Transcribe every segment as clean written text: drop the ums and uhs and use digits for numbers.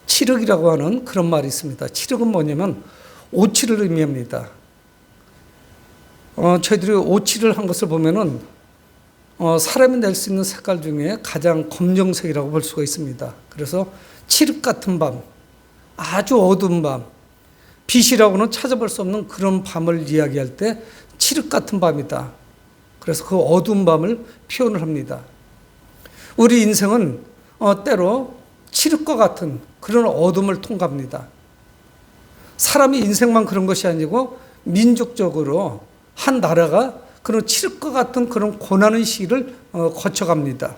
칠흑이라고 하는 그런 말이 있습니다. 칠흑은 뭐냐면 오칠을 의미합니다. 저희들이 오칠을 한 것을 보면은 사람이 낼 수 있는 색깔 중에 가장 검정색이라고 볼 수가 있습니다. 그래서 칠흑 같은 밤, 아주 어두운 밤, 빛이라고는 찾아볼 수 없는 그런 밤을 이야기할 때 칠흑 같은 밤이다. 그래서 그 어두운 밤을 표현을 합니다. 우리 인생은 때로 칠흑과 같은 그런 어둠을 통과합니다. 사람이 인생만 그런 것이 아니고 민족적으로 한 나라가 그런 칠흑과 같은 그런 고난의 시기를 거쳐갑니다.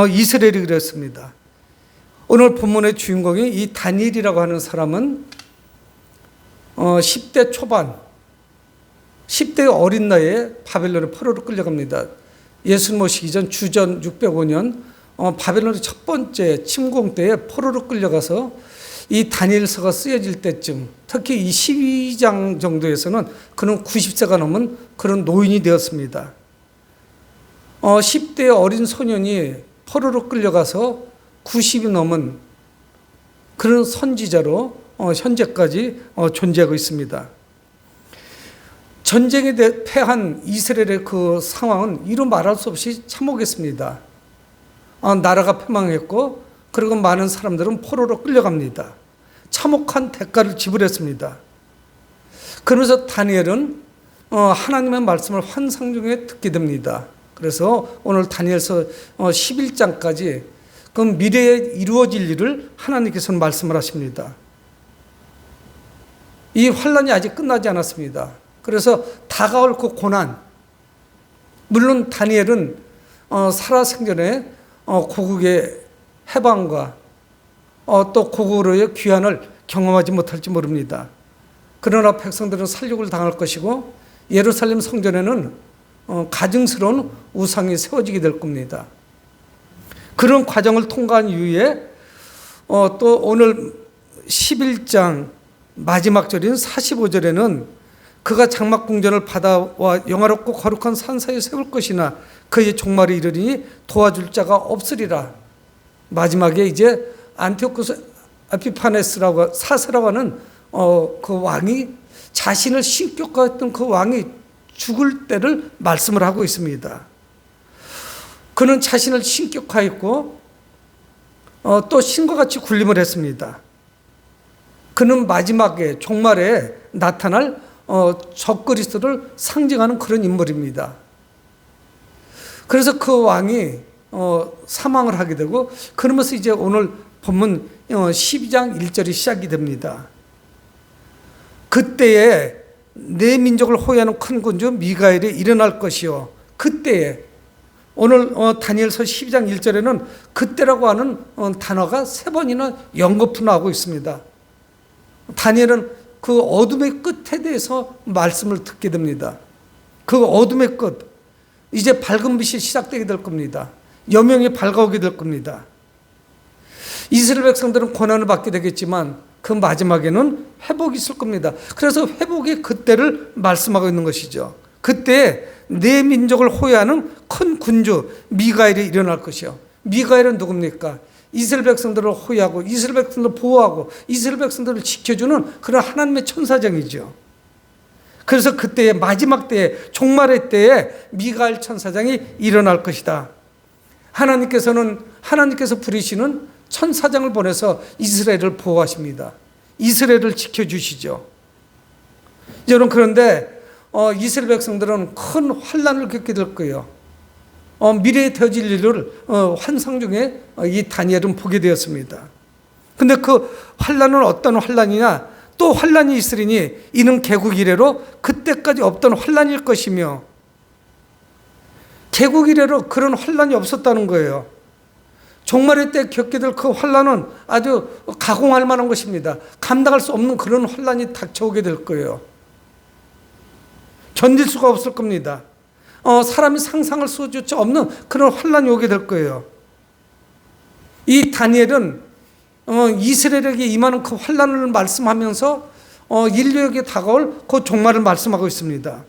이스라엘이 그랬습니다. 오늘 본문의 주인공이 이 다니엘이라고 하는 사람은 10대 초반, 10대 어린 나이에 바벨론의 포로로 끌려갑니다. 예수님 오시기 전 주전 605년 바벨론의 첫 번째 침공 때에 포로로 끌려가서 이 다니엘서가 쓰여질 때쯤, 특히 이 12장 정도에서는 그는 90세가 넘은 그런 노인이 되었습니다. 10대 어린 소년이 포로로 끌려가서 90이 넘은 그런 선지자로 현재까지 존재하고 있습니다. 전쟁에 패한 이스라엘의 그 상황은 이루 말할 수 없이 참혹했습니다. 나라가 패망했고, 그리고 많은 사람들은 포로로 끌려갑니다. 참혹한 대가를 지불했습니다. 그러면서 다니엘은 하나님의 말씀을 환상 중에 듣게 됩니다. 그래서 오늘 다니엘서 11장까지 그 미래에 이루어질 일을 하나님께서는 말씀을 하십니다. 이 환란이 아직 끝나지 않았습니다. 그래서 다가올 그 고난, 물론 다니엘은 살아생전에 고국의 해방과 또 고국으로의 귀환을 경험하지 못할지 모릅니다. 그러나 백성들은 살육을 당할 것이고 예루살렘 성전에는 가증스러운 우상이 세워지게 될 겁니다. 그런 과정을 통과한 이후에 또 오늘 11장 마지막 절인 45절에는 그가 장막궁전을 바다와 영화롭고 거룩한 산 사이에 세울 것이나 그의 종말이 이르리니 도와줄 자가 없으리라. 마지막에 이제 안티오쿠스 에피파네스라고 사세라고 하는 그 왕이 자신을 신격화했던 그 왕이 죽을 때를 말씀을 하고 있습니다. 그는 자신을 신격화했고 또 신과 같이 군림을 했습니다. 그는 마지막에 종말에 나타날 적그리스도를 상징하는 그런 인물입니다. 그래서 그 왕이 사망을 하게 되고, 그러면서 이제 오늘 본문 12장 1절이 시작이 됩니다. 그때에 내 민족을 호위하는 큰 군주 미가엘이 일어날 것이요. 그때에, 오늘 다니엘서 12장 1절에는 그때라고 하는 단어가 3번이나 연거푸 나오고 있습니다. 다니엘은 그 어둠의 끝에 대해서 말씀을 듣게 됩니다. 그 어둠의 끝, 이제 밝은 빛이 시작되게 될 겁니다. 여명이 밝아오게 될 겁니다. 이스라엘 백성들은 고난을 받게 되겠지만 그 마지막에는 회복이 있을 겁니다. 그래서 회복의 그때를 말씀하고 있는 것이죠. 그때 내 민족을 호위하는 큰 군주 미가엘이 일어날 것이요. 미가엘은 누굽니까? 이스라엘 백성들을 호위하고 이스라엘 백성들을 보호하고 이스라엘 백성들을 지켜주는 그런 하나님의 천사장이죠. 그래서 그때의 마지막 때에, 종말의 때에 미가엘 천사장이 일어날 것이다. 하나님께서 부리시는 천사장을 보내서 이스라엘을 보호하십니다. 이스라엘을 지켜주시죠. 여러분, 그런데 이스라엘 백성들은 큰 환난을 겪게 될 거예요. 미래에 되어질 일을 환상 중에 이 다니엘은 보게 되었습니다. 근데 그 환난은 어떤 환난이냐? 또 환난이 있으리니 이는 개국 이래로 그때까지 없던 환난일 것이며, 개국 이래로 그런 환난이 없었다는 거예요. 종말의 때 겪게 될 그 환난은 아주 가공할 만한 것입니다. 감당할 수 없는 그런 환난이 닥쳐오게 될 거예요. 견딜 수가 없을 겁니다. 사람이 상상할 수조차 없는 그런 환난이 오게 될 거예요. 이 다니엘은 이스라엘에게 임하는 그 환난을 말씀하면서 인류에게 다가올 그 종말을 말씀하고 있습니다.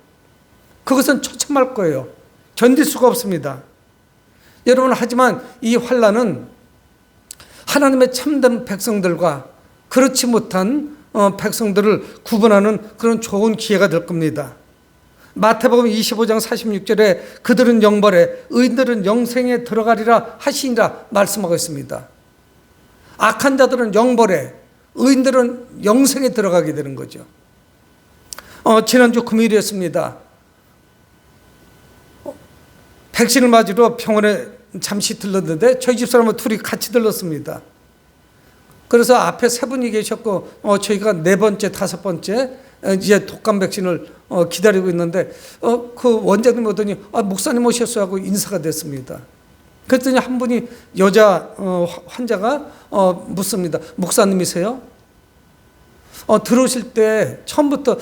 그것은 처참할 거예요. 견딜 수가 없습니다. 여러분, 하지만 이 환난은 하나님의 참된 백성들과 그렇지 못한 백성들을 구분하는 그런 좋은 기회가 될 겁니다. 마태복음 25장 46절에 그들은 영벌에 의인들은 영생에 들어가리라 하시니라 말씀하고 있습니다. 악한 자들은 영벌에, 의인들은 영생에 들어가게 되는 거죠. 지난주 금요일이었습니다. 백신을 맞으러 병원에 잠시 들렀는데 저희 집사람과 둘이 같이 들렀습니다. 그래서 앞에 세 분이 계셨고 저희가 네 번째, 다섯 번째 이제 독감 백신을 기다리고 있는데 그 원장님 오더니 목사님 오셨어요 하고 인사가 됐습니다. 그랬더니 한 분이 여자 환자가 묻습니다. 목사님이세요? 들어오실 때 처음부터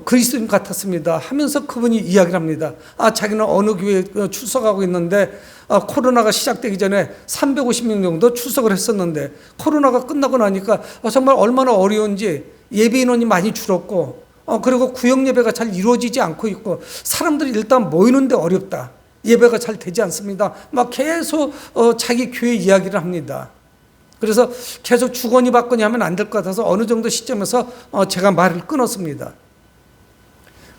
그리스도인 같았습니다 하면서 그분이 이야기를 합니다. 자기는 어느 교회에 출석하고 있는데 코로나가 시작되기 전에 350명 정도 출석을 했었는데 코로나가 끝나고 나니까 정말 얼마나 어려운지 예배 인원이 많이 줄었고 그리고 구역 예배가 잘 이루어지지 않고 있고 사람들이 일단 모이는데 어렵다. 예배가 잘 되지 않습니다. 막 계속 자기 교회 이야기를 합니다. 그래서 계속 주거니 받거니 하면 안 될 것 같아서 어느 정도 시점에서 제가 말을 끊었습니다.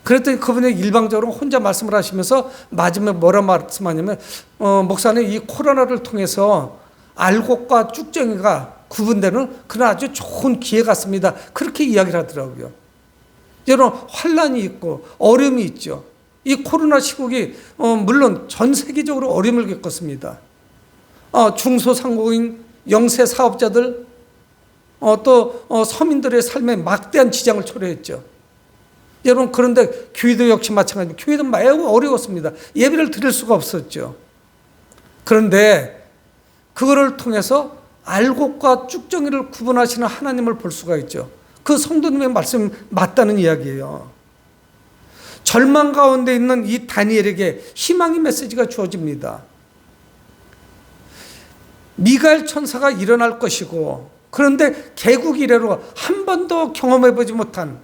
그랬더니 그분이 일방적으로 혼자 말씀을 하시면서 마지막에 뭐라 말씀하냐면 목사님 이 코로나를 통해서 알곡과 쭉정이가 구분되는 그런 아주 좋은 기회 같습니다. 그렇게 이야기를 하더라고요. 여러분 환란이 있고 어려움이 있죠. 이 코로나 시국이 물론 전 세계적으로 어려움을 겪었습니다. 중소상공인 영세 사업자들 또 서민들의 삶에 막대한 지장을 초래했죠. 여러분 그런데 교회도 역시 마찬가지입니다. 교회도 매우 어려웠습니다. 예배를 드릴 수가 없었죠. 그런데 그거를 통해서 알곡과 쭉정이를 구분하시는 하나님을 볼 수가 있죠. 그 성도님의 말씀이 맞다는 이야기예요. 절망 가운데 있는 이 다니엘에게 희망의 메시지가 주어집니다. 미가엘 천사가 일어날 것이고 그런데 개국 이래로 한 번도 경험해보지 못한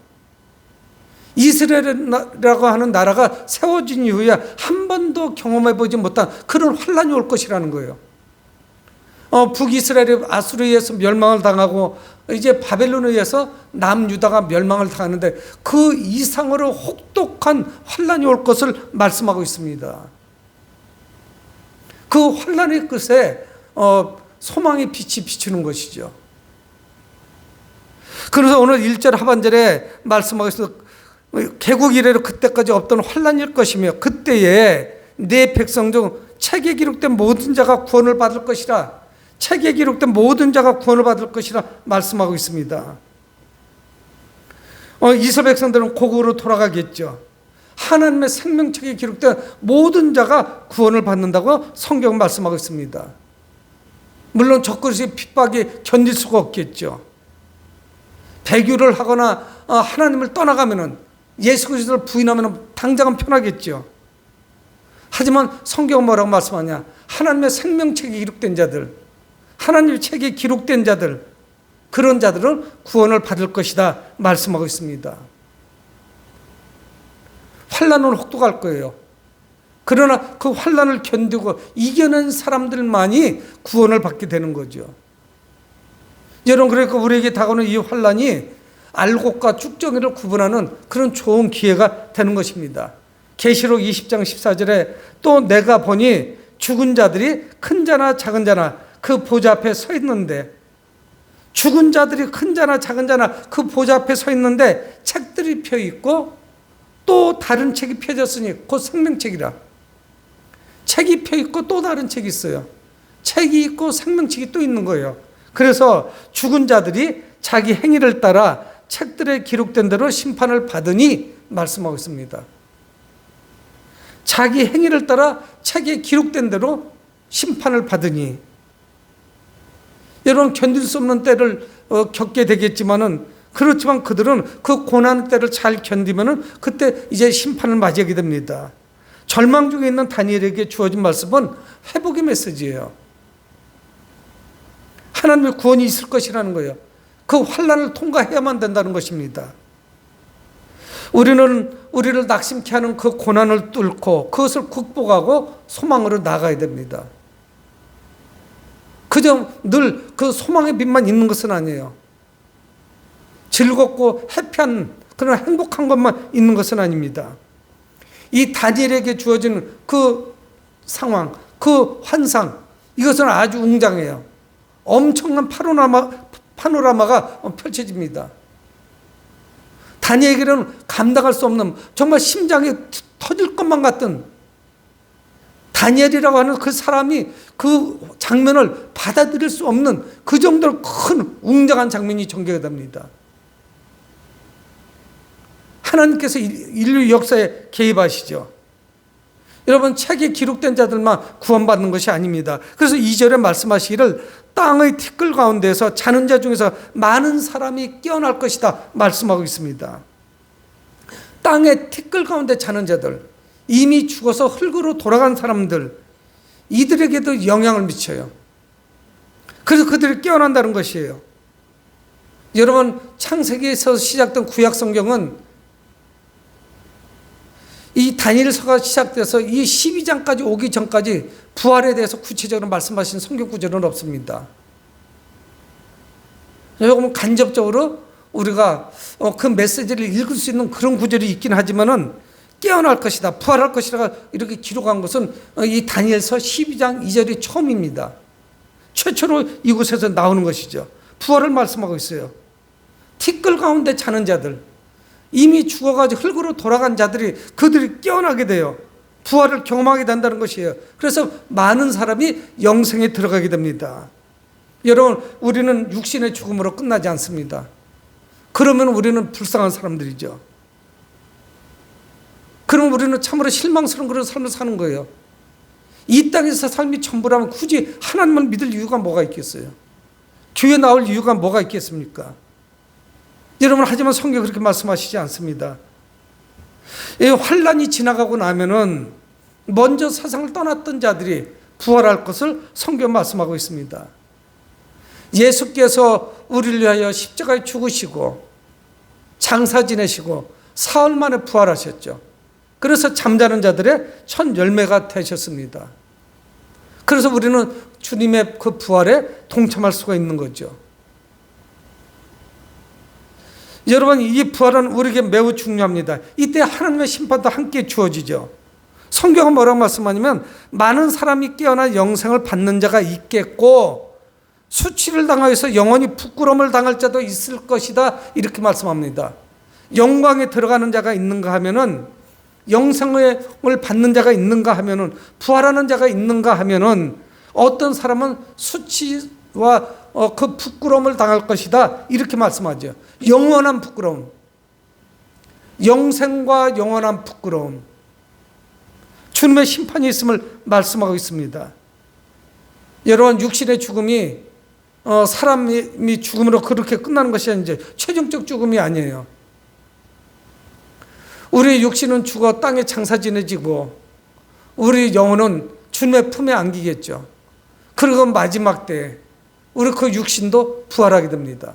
이스라엘이라고 하는 나라가 세워진 이후에 한 번도 경험해보지 못한 그런 환란이 올 것이라는 거예요. 북이스라엘이 아수르에 의해서 멸망을 당하고 이제 바벨론에 의해서 남유다가 멸망을 당하는데 그 이상으로 혹독한 환란이 올 것을 말씀하고 있습니다. 그 환란의 끝에 소망의 빛이 비추는 것이죠. 그래서 오늘 1절 하반절에 말씀하고 있어서 개국 이래로 그때까지 없던 환란일 것이며 그때에 내 백성 중 책에 기록된 모든 자가 구원을 받을 것이라. 책에 기록된 모든 자가 구원을 받을 것이라 말씀하고 있습니다. 이스라엘 백성들은 고국으로 돌아가겠죠. 하나님의 생명책에 기록된 모든 자가 구원을 받는다고 성경은 말씀하고 있습니다. 물론 적그리스도의 핍박이 견딜 수가 없겠죠. 배교를 하거나 하나님을 떠나가면은 예수 그리스도를 부인하면 당장은 편하겠죠. 하지만 성경은 뭐라고 말씀하냐? 하나님의 생명책에 기록된 자들, 하나님의 책에 기록된 자들, 그런 자들은 구원을 받을 것이다 말씀하고 있습니다. 환난은 혹독할 거예요. 그러나 그 환난을 견디고 이겨낸 사람들만이 구원을 받게 되는 거죠. 여러분 그러니까 우리에게 다가오는 이 환난이 알곡과 쭉정이를 구분하는 그런 좋은 기회가 되는 것입니다. 계시록 20장 14절에 또 내가 보니 죽은 자들이 큰 자나 작은 자나 그 보좌 앞에 서 있는데 죽은 자들이 큰 자나 작은 자나 그 보좌 앞에 서 있는데 책들이 펴 있고 또 다른 책이 펴졌으니 곧 생명책이라. 책이 펴 있고 또 다른 책이 있어요. 책이 있고 생명책이 또 있는 거예요. 그래서 죽은 자들이 자기 행위를 따라 책들에 기록된 대로 심판을 받으니 말씀하고 있습니다. 자기 행위를 따라 책에 기록된 대로 심판을 받으니. 여러분 견딜 수 없는 때를 겪게 되겠지만은 그렇지만 그들은 그 고난 때를 잘 견디면은 그때 이제 심판을 맞이하게 됩니다. 절망 중에 있는 다니엘에게 주어진 말씀은 회복의 메시지예요. 하나님의 구원이 있을 것이라는 거예요. 그 환난을 통과해야만 된다는 것입니다. 우리를 낙심케 하는 그 고난을 뚫고 그것을 극복하고 소망으로 나아가야 됩니다. 그저 늘 그 소망의 빛만 있는 것은 아니에요. 즐겁고 해피한 그런 행복한 것만 있는 것은 아닙니다. 이 다니엘에게 주어진 그 상황, 그 환상, 이것은 아주 웅장해요. 엄청난 파노라마가 펼쳐집니다. 다니엘에게는 감당할 수 없는, 정말 심장이 터질 것만 같던, 다니엘이라고 하는 그 사람이 그 장면을 받아들일 수 없는 그 정도로 큰 웅장한 장면이 전개가 됩니다. 하나님께서 인류 역사에 개입하시죠. 여러분, 책에 기록된 자들만 구원받는 것이 아닙니다. 그래서 2절에 말씀하시기를 땅의 티끌 가운데서 자는 자 중에서 많은 사람이 깨어날 것이다 말씀하고 있습니다. 땅의 티끌 가운데 자는 자들, 이미 죽어서 흙으로 돌아간 사람들, 이들에게도 영향을 미쳐요. 그래서 그들이 깨어난다는 것이에요. 여러분, 창세기에서 시작된 구약 성경은 이 다니엘서가 시작돼서 이 12장까지 오기 전까지 부활에 대해서 구체적으로 말씀하신 성경 구절은 없습니다. 조금 간접적으로 우리가 그 메시지를 읽을 수 있는 그런 구절이 있긴 하지만은 깨어날 것이다, 부활할 것이라 이렇게 기록한 것은 이 다니엘서 12장 2절이 처음입니다. 최초로 이곳에서 나오는 것이죠. 부활을 말씀하고 있어요. 티끌 가운데 자는 자들, 이미 죽어가지고 흙으로 돌아간 자들이, 그들이 깨어나게 돼요. 부활을 경험하게 된다는 것이에요. 그래서 많은 사람이 영생에 들어가게 됩니다. 여러분, 우리는 육신의 죽음으로 끝나지 않습니다. 그러면 우리는 불쌍한 사람들이죠. 그럼 우리는 참으로 실망스러운 그런 삶을 사는 거예요. 이 땅에서 삶이 전부라면 굳이 하나님을 믿을 이유가 뭐가 있겠어요? 교회 나올 이유가 뭐가 있겠습니까? 여러분, 하지만 성경이 그렇게 말씀하시지 않습니다. 이 환란이 지나가고 나면은 먼저 세상을 떠났던 자들이 부활할 것을 성경 말씀하고 있습니다. 예수께서 우리를 위하여 십자가에 죽으시고 장사 지내시고 사흘 만에 부활하셨죠. 그래서 잠자는 자들의 첫 열매가 되셨습니다. 그래서 우리는 주님의 그 부활에 동참할 수가 있는 거죠. 여러분, 이 부활은 우리에게 매우 중요합니다. 이때 하나님의 심판도 함께 주어지죠. 성경은 뭐라고 말씀하냐면 많은 사람이 깨어나 영생을 받는 자가 있겠고 수치를 당하여서 영원히 부끄러움을 당할 자도 있을 것이다, 이렇게 말씀합니다. 영광에 들어가는 자가 있는가 하면은, 영생을 받는 자가 있는가 하면은, 부활하는 자가 있는가 하면은, 어떤 사람은 수치와 그 부끄러움을 당할 것이다, 이렇게 말씀하죠. 영원한 부끄러움, 영생과 영원한 부끄러움, 주님의 심판이 있음을 말씀하고 있습니다. 여러분, 육신의 죽음이 사람이 죽음으로 그렇게 끝나는 것이 아니죠. 최종적 죽음이 아니에요. 우리 육신은 죽어 땅에 장사 지내지고 우리 영혼은 주님의 품에 안기겠죠. 그리고 마지막 때에 우리 그 육신도 부활하게 됩니다.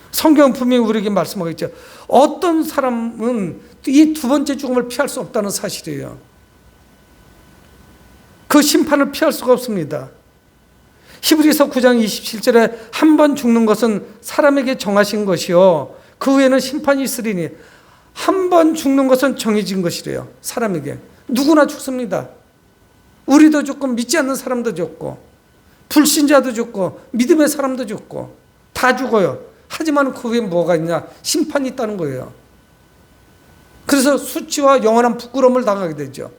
성경 분명히 우리에게 말씀하고 있죠. 어떤 사람은 이 두 번째 죽음을 피할 수 없다는 사실이에요. 그 심판을 피할 수가 없습니다. 히브리서 9장 27절에 한 번 죽는 것은 사람에게 정하신 것이요 그 후에는 심판이 있으리니, 한 번 죽는 것은 정해진 것이래요. 사람에게 누구나 죽습니다. 우리도 죽고 믿지 않는 사람도 죽고 불신자도 죽고 믿음의 사람도 죽고 다 죽어요. 하지만 그 후에 뭐가 있냐? 심판이 있다는 거예요. 그래서 수치와 영원한 부끄러움을 당하게 되죠.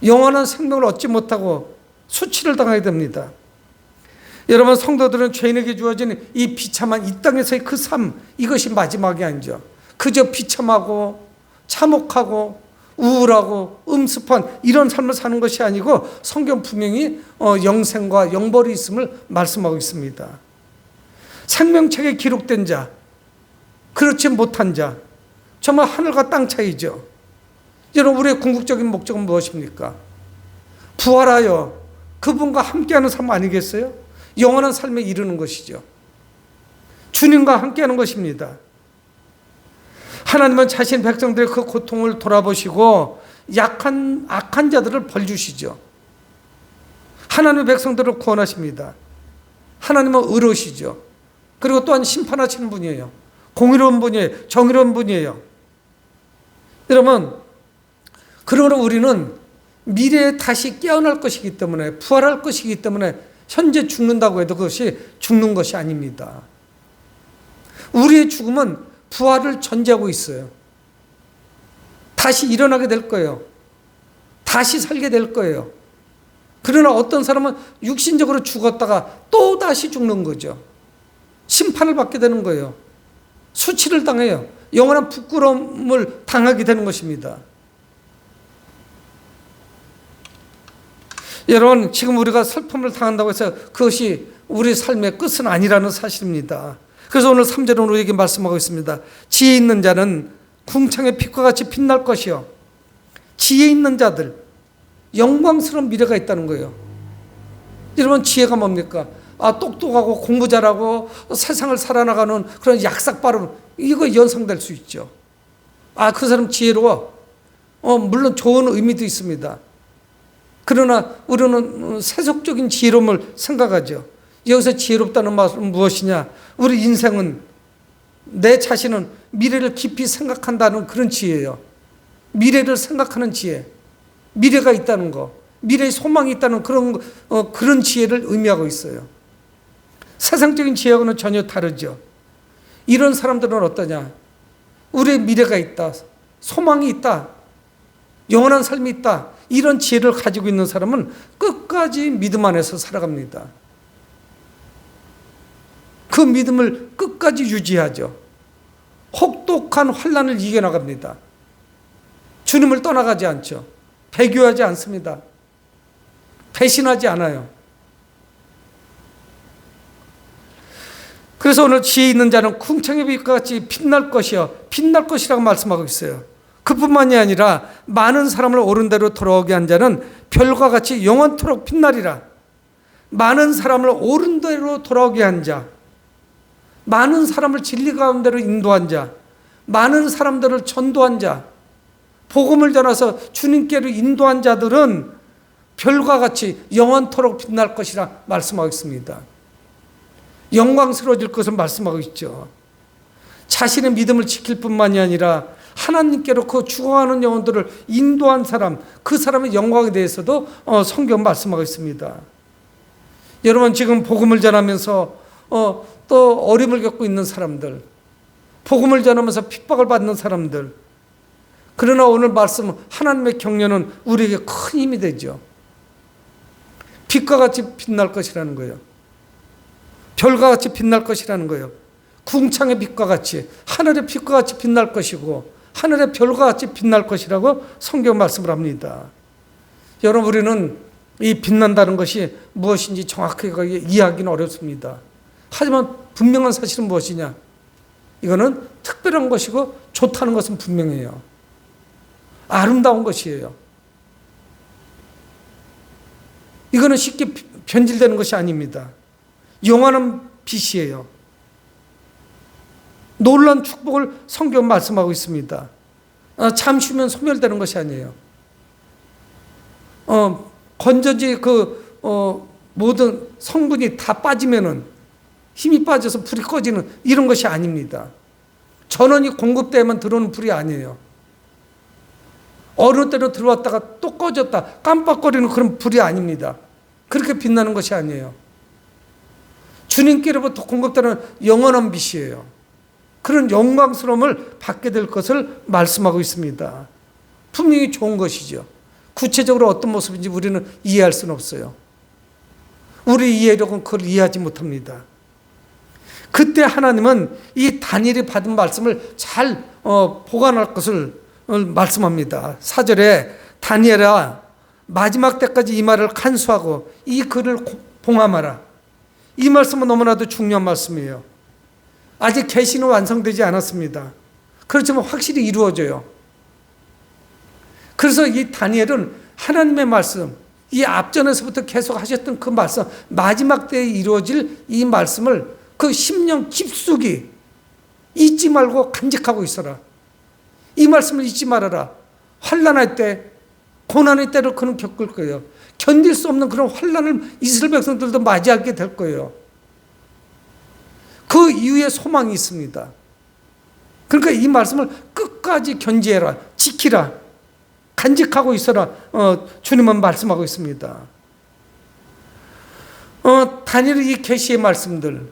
영원한 생명을 얻지 못하고 수치를 당하게 됩니다. 여러분, 성도들은 죄인에게 주어진 이 비참한 이 땅에서의 그 삶, 이것이 마지막이 아니죠. 그저 비참하고 참혹하고 우울하고 음습한 이런 삶을 사는 것이 아니고 성경 분명히 영생과 영벌이 있음을 말씀하고 있습니다. 생명책에 기록된 자, 그렇지 못한 자, 정말 하늘과 땅 차이죠. 여러분, 우리의 궁극적인 목적은 무엇입니까? 부활하여 그분과 함께하는 삶 아니겠어요? 영원한 삶에 이르는 것이죠. 주님과 함께하는 것입니다. 하나님은 자신 백성들의 그 고통을 돌아보시고 악한 자들을 벌 주시죠. 하나님의 백성들을 구원하십니다. 하나님은 의로우시죠. 그리고 또한 심판하시는 분이에요. 공의로운 분이에요. 정의로운 분이에요. 여러분, 그러므로 우리는 미래에 다시 깨어날 것이기 때문에, 부활할 것이기 때문에 현재 죽는다고 해도 그것이 죽는 것이 아닙니다. 우리의 죽음은 부활을 전제하고 있어요. 다시 일어나게 될 거예요. 다시 살게 될 거예요. 그러나 어떤 사람은 육신적으로 죽었다가 또 다시 죽는 거죠. 심판을 받게 되는 거예요. 수치를 당해요. 영원한 부끄러움을 당하게 되는 것입니다. 여러분, 지금 우리가 슬픔을 당한다고 해서 그것이 우리 삶의 끝은 아니라는 사실입니다. 그래서 오늘 3절은 우리에게 말씀하고 있습니다. 지혜 있는 자는 궁창의 빛과 같이 빛날 것이요. 지혜 있는 자들, 영광스러운 미래가 있다는 거예요. 여러분, 지혜가 뭡니까? 똑똑하고 공부 잘하고 세상을 살아나가는 그런 약삭빠른, 이거 연상될 수 있죠. 그 사람 지혜로워. 물론 좋은 의미도 있습니다. 그러나 우리는 세속적인 지혜로움을 생각하죠. 여기서 지혜롭다는 말은 무엇이냐? 우리 인생은, 내 자신은 미래를 깊이 생각한다는 그런 지혜예요. 미래를 생각하는 지혜, 미래가 있다는 거, 미래의 소망이 있다는 그런 지혜를 의미하고 있어요. 세상적인 지혜하고는 전혀 다르죠. 이런 사람들은 어떠냐? 우리의 미래가 있다, 소망이 있다, 영원한 삶이 있다, 이런 지혜를 가지고 있는 사람은 끝까지 믿음 안에서 살아갑니다. 그 믿음을 끝까지 유지하죠. 혹독한 환난을 이겨나갑니다. 주님을 떠나가지 않죠. 배교하지 않습니다. 배신하지 않아요. 그래서 오늘 지혜 있는 자는 궁창의 빛과 같이 빛날 것이요, 빛날 것이라고 말씀하고 있어요. 그뿐만이 아니라 많은 사람을 옳은 대로 돌아오게 한 자는 별과 같이 영원토록 빛나리라. 많은 사람을 옳은 대로 돌아오게 한 자, 많은 사람을 진리 가운데로 인도한 자, 많은 사람들을 전도한 자, 복음을 전해서 주님께로 인도한 자들은 별과 같이 영원토록 빛날 것이라 말씀하고 있습니다. 영광스러워질 것을 말씀하고 있죠. 자신의 믿음을 지킬 뿐만이 아니라 하나님께로 그 죽어가는 영혼들을 인도한 사람, 그 사람의 영광에 대해서도 성경 말씀하고 있습니다. 여러분, 지금 복음을 전하면서 또 어려움을 겪고 있는 사람들, 복음을 전하면서 핍박을 받는 사람들, 그러나 오늘 말씀 하나님의 격려는 우리에게 큰 힘이 되죠. 빛과 같이 빛날 것이라는 거예요. 별과 같이 빛날 것이라는 거예요. 궁창의 빛과 같이, 하늘의 빛과 같이 빛날 것이고 하늘의 별과 같이 빛날 것이라고 성경 말씀을 합니다. 여러분, 우리는 이 빛난다는 것이 무엇인지 정확하게 이해하기는 어렵습니다. 하지만 분명한 사실은 무엇이냐? 이거는 특별한 것이고 좋다는 것은 분명해요. 아름다운 것이에요. 이거는 쉽게 변질되는 것이 아닙니다. 영원한 빛이에요. 놀라운 축복을 성경 말씀하고 있습니다. 잠시 후면 소멸되는 것이 아니에요. 건전지 모든 성분이 다 빠지면은, 힘이 빠져서 불이 꺼지는 이런 것이 아닙니다. 전원이 공급되면 들어오는 불이 아니에요. 어느 때로 들어왔다가 또 꺼졌다 깜빡거리는 그런 불이 아닙니다. 그렇게 빛나는 것이 아니에요. 주님께로부터 공급되는 영원한 빛이에요. 그런 영광스러움을 받게 될 것을 말씀하고 있습니다. 분명히 좋은 것이죠. 구체적으로 어떤 모습인지 우리는 이해할 수는 없어요. 우리 이해력은 그걸 이해하지 못합니다. 그때 하나님은 이 다니엘이 받은 말씀을 잘 보관할 것을 말씀합니다. 4절에 다니엘아, 마지막 때까지 이 말을 간수하고 이 글을 봉함하라. 이 말씀은 너무나도 중요한 말씀이에요. 아직 계시는 완성되지 않았습니다. 그렇지만 확실히 이루어져요. 그래서 이 다니엘은 하나님의 말씀, 이 앞전에서부터 계속 하셨던 그 말씀, 마지막 때에 이루어질 이 말씀을 그 10년 깊숙이 잊지 말고 간직하고 있어라. 이 말씀을 잊지 말아라. 환난할 때, 고난의 때를 그는 겪을 거예요. 견딜 수 없는 그런 환난을 이스라엘 백성들도 맞이하게 될 거예요. 그 이후에 소망이 있습니다. 그러니까 이 말씀을 끝까지 견지해라, 지키라, 간직하고 있어라. 주님은 말씀하고 있습니다. 다니엘 이 계시의 말씀들,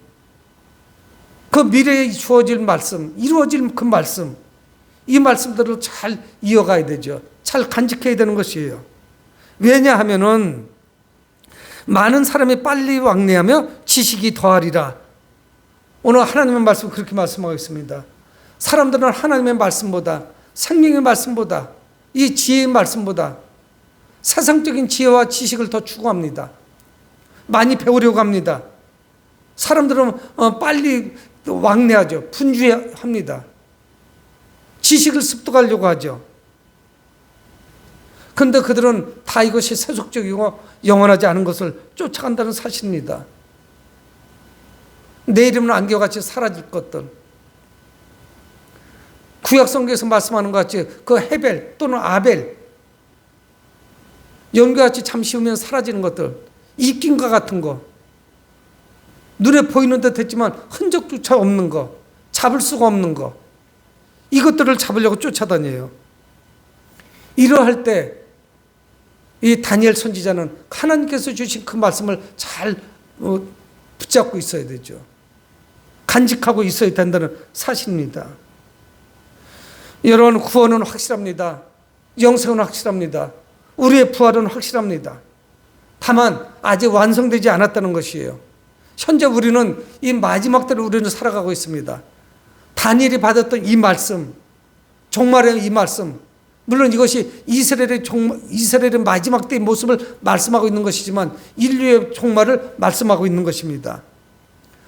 그 미래에 주어질 말씀, 이루어질 그 말씀, 이 말씀들을 잘 이어가야 되죠. 잘 간직해야 되는 것이에요. 왜냐하면은 많은 사람이 빨리 왕래하며 지식이 더하리라. 오늘 하나님의 말씀 그렇게 말씀하고 있습니다. 사람들은 하나님의 말씀보다, 생명의 말씀보다, 이 지혜의 말씀보다 세상적인 지혜와 지식을 더 추구합니다. 많이 배우려고 합니다. 사람들은 빨리 왕래하죠. 분주합니다. 지식을 습득하려고 하죠. 그런데 그들은 다 이것이 세속적이고 영원하지 않은 것을 쫓아간다는 사실입니다. 내일이면 안개같이 사라질 것들, 구약성경에서 말씀하는 것 같이 그 헤벨 또는 아벨, 연기같이 잠시 후면 사라지는 것들, 입김과 같은 거, 눈에 보이는 듯 했지만 흔적조차 없는 거, 잡을 수가 없는 거, 이것들을 잡으려고 쫓아다녀요. 이러할 때 이 다니엘 선지자는 하나님께서 주신 그 말씀을 잘 붙잡고 있어야 되죠. 간직하고 있어야 된다는 사실입니다. 여러분, 구원은 확실합니다. 영생은 확실합니다. 우리의 부활은 확실합니다. 다만 아직 완성되지 않았다는 것이에요. 현재 우리는 이 마지막 때를 우리는 살아가고 있습니다. 다니엘이 받았던 이 말씀, 종말의 이 말씀, 물론 이것이 이스라엘의 마지막 때의 모습을 말씀하고 있는 것이지만 인류의 종말을 말씀하고 있는 것입니다.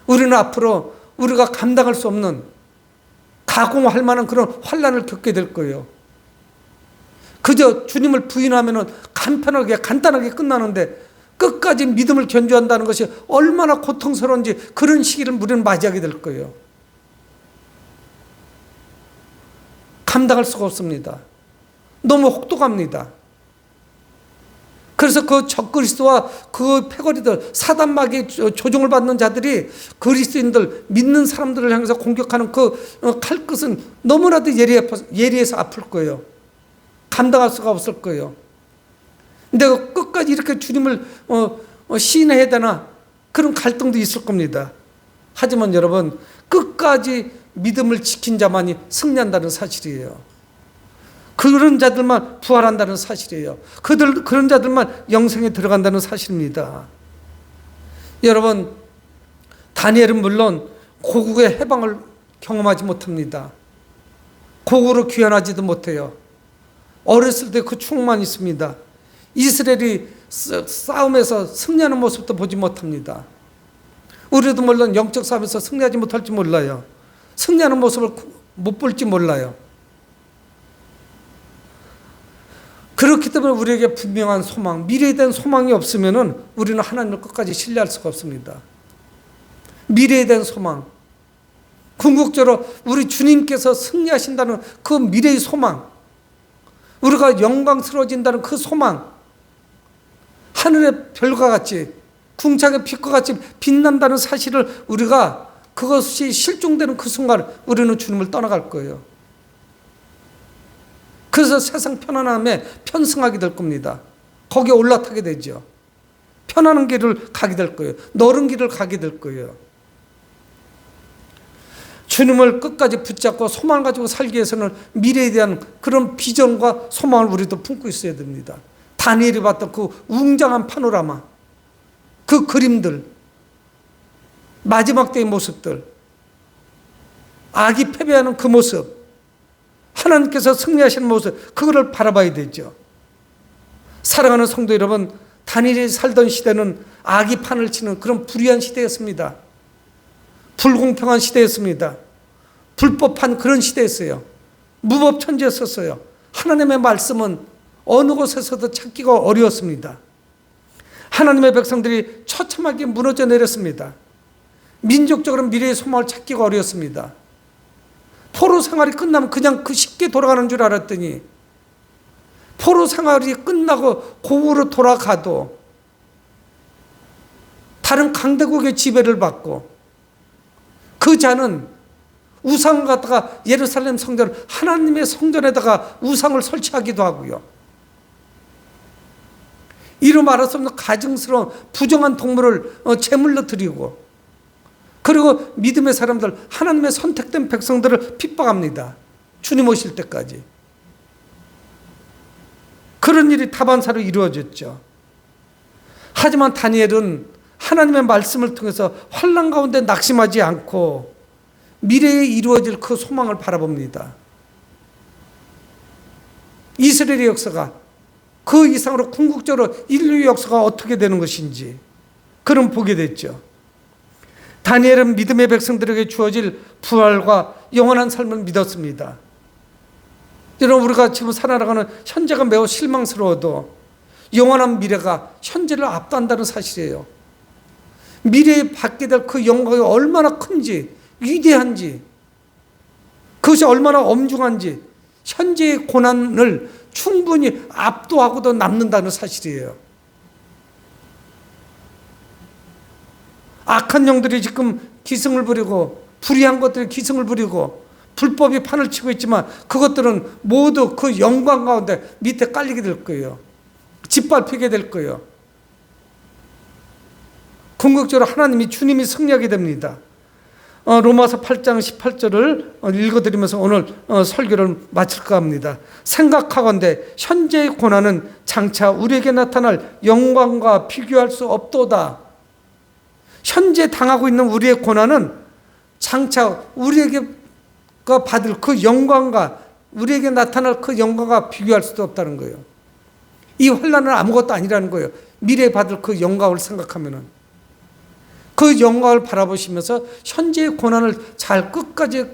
우리는 앞으로 우리가 감당할 수 없는, 가공할 만한 그런 환난을 겪게 될 거예요. 그저 주님을 부인하면 간편하게 간단하게 끝나는데 끝까지 믿음을 견주한다는 것이 얼마나 고통스러운지 그런 시기를 우리는 맞이하게 될 거예요. 감당할 수가 없습니다. 너무 혹독합니다. 그래서 그 적그리스도와 그 패거리들, 사단마귀의 조종을 받는 자들이 그리스도인들, 믿는 사람들을 향해서 공격하는 그 칼끝은 너무나도 예리해서 아플 거예요. 감당할 수가 없을 거예요. 내가 끝까지 이렇게 주님을 시인해야 되나, 그런 갈등도 있을 겁니다. 하지만 여러분, 끝까지 믿음을 지킨 자만이 승리한다는 사실이에요. 그런 자들만 부활한다는 사실이에요. 그런 자들만 영생에 들어간다는 사실입니다. 여러분, 다니엘은 물론 고국의 해방을 경험하지 못합니다. 고국으로 귀환하지도 못해요. 어렸을 때 그 충만 있습니다. 이스라엘이 싸움에서 승리하는 모습도 보지 못합니다. 우리도 물론 영적 싸움에서 승리하지 못할지 몰라요. 승리하는 모습을 못 볼지 몰라요. 그렇기 때문에 우리에게 분명한 소망, 미래에 대한 소망이 없으면 우리는 하나님을 끝까지 신뢰할 수가 없습니다. 미래에 대한 소망, 궁극적으로 우리 주님께서 승리하신다는 그 미래의 소망, 우리가 영광스러워진다는 그 소망, 하늘의 별과 같이, 궁창의 빛과 같이 빛난다는 사실을 우리가, 그것이 실종되는 그 순간 우리는 주님을 떠나갈 거예요. 그래서 세상 편안함에 편승하게 될 겁니다. 거기에 올라타게 되죠. 편안한 길을 가게 될 거예요. 너른 길을 가게 될 거예요. 주님을 끝까지 붙잡고 소망을 가지고 살기 위해서는 미래에 대한 그런 비전과 소망을 우리도 품고 있어야 됩니다. 다니엘이 봤던 그 웅장한 파노라마, 그 그림들, 마지막 때의 모습들, 악이 패배하는 그 모습, 하나님께서 승리하시는 모습, 그거를 바라봐야 되죠. 사랑하는 성도 여러분, 다니엘이 살던 시대는 악이 판을 치는 그런 불의한 시대였습니다. 불공평한 시대였습니다. 불법한 그런 시대였어요. 무법천지였었어요. 하나님의 말씀은 어느 곳에서도 찾기가 어려웠습니다. 하나님의 백성들이 처참하게 무너져 내렸습니다. 민족적으로 미래의 소망을 찾기가 어려웠습니다. 포로 생활이 끝나면 그냥 그 쉽게 돌아가는 줄 알았더니 포로 생활이 끝나고 고국으로 돌아가도 다른 강대국의 지배를 받고, 그 자는 우상 갖다가 예루살렘 성전, 하나님의 성전에다가 우상을 설치하기도 하고요. 이루 말할 수 없는 가증스러운 부정한 동물을 제물로 드리고, 그리고 믿음의 사람들, 하나님의 선택된 백성들을 핍박합니다. 주님 오실 때까지. 그런 일이 다반사로 이루어졌죠. 하지만 다니엘은 하나님의 말씀을 통해서 환난 가운데 낙심하지 않고 미래에 이루어질 그 소망을 바라봅니다. 이스라엘의 역사가 그 이상으로 궁극적으로 인류의 역사가 어떻게 되는 것인지 그럼 보게 됐죠. 다니엘은 믿음의 백성들에게 주어질 부활과 영원한 삶을 믿었습니다. 여러분, 우리가 지금 살아가는 현재가 매우 실망스러워도 영원한 미래가 현재를 압도한다는 사실이에요. 미래에 받게 될 그 영광이 얼마나 큰지, 위대한지, 그것이 얼마나 엄중한지 현재의 고난을 충분히 압도하고도 남는다는 사실이에요. 악한 영들이 지금 기승을 부리고, 불의한 것들이 기승을 부리고, 불법이 판을 치고 있지만 그것들은 모두 그 영광 가운데 밑에 깔리게 될 거예요. 짓밟히게 될 거예요. 궁극적으로 하나님이, 주님이 승리하게 됩니다. 로마서 8장 18절을 읽어드리면서 오늘 설교를 마칠까 합니다. 생각하건대 현재의 고난은 장차 우리에게 나타날 영광과 비교할 수 없도다. 현재 당하고 있는 우리의 고난은 장차 우리에게 받을 그 영광과, 우리에게 나타날 그 영광과 비교할 수도 없다는 거예요. 이 환난은 아무것도 아니라는 거예요. 미래에 받을 그 영광을 생각하면은. 그 영광을 바라보시면서 현재의 고난을 잘 끝까지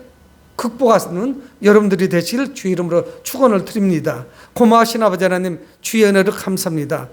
극복하는 여러분들이 되시길 주의 이름으로 축원을 드립니다. 고마우신 아버지 하나님, 주의 은혜를 감사합니다.